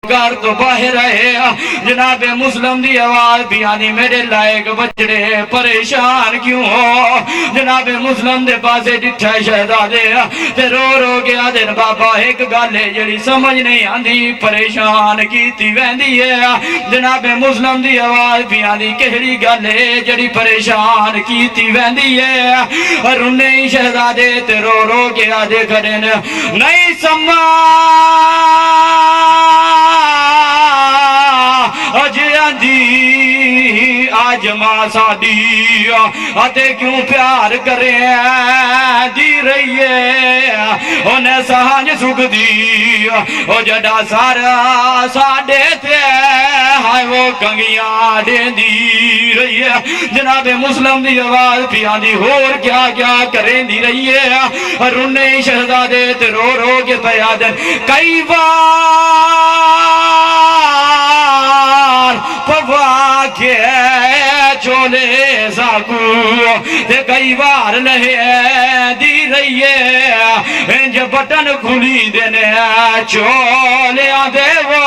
گھر تو باہر رہے جناب مسلم دی آواز بھی آنی میرے لائق بچڑے پریشان کیوں ہو جناب مسلم دے پاسے ڈٹھا شہزادے تے رو رو گیا دن بابا ایک گالے جڑی سمجھ نہیں آندی پریشان کیتی ویندی ہے جناب مسلم دی آواز بھی آنی کہڑی گالے جڑی پریشان کیتی ویندی ہے رونے شہزادے تے رو رو گیا دے کھڑن نہیں سمجھ آج ماں ساڈی آتے کیوں پیار کرے دی رہی ہے انہیں سہانج سکھ دی او جڑا سارا ساڑے تے ہائے وہ کنگیاں دے دی رہی ہے جناب مسلم دی آواز پیان دی اور کیا کیا کریں دی رہی ہے رونے شہزادے تے رو رو کے پیادن کئی پوا کے چولے ساکو تے کئی بار لہے دی رہی ہے انج بٹن کھلی دینے چولے آدھے وہ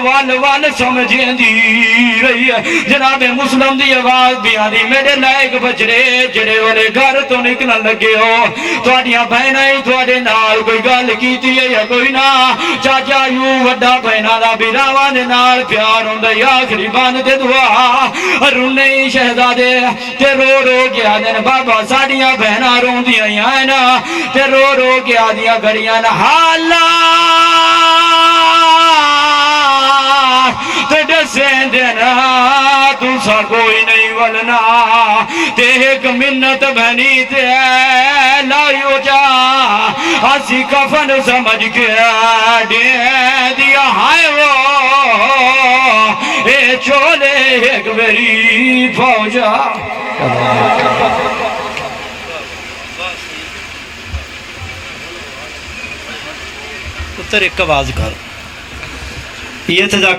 وال وال سمجھیں دی رہی ہے جناب مسلم دی آواز بھی آدھی میرے لائق بچڑے جڑے والے گھر تو نکلن لگے ہو توڑیاں بہنیں توڑے نال کوئی گل کیتی ہے یا کوئی نہ چاچا یوں وڈا بہنہ دا بیراوان دے نال پیار ہوں دے آخری باندھ دے دعا رونے شہزادے تے رو رو گیا دن بابا ساڑیاں بہنہ رون دیا ہیں نا تے رو رو گیا دیا گھڑیاں نا حالا تے ڈسیں دینا تُسا کوئی نہیں ولنا تے ایک منت بہنی تے لائیو جا ہسی کفن سمجھ کے دے دیا ہائے وہ اے چولے ایک بری فوجا اتر ایک آواز کر یہ تھا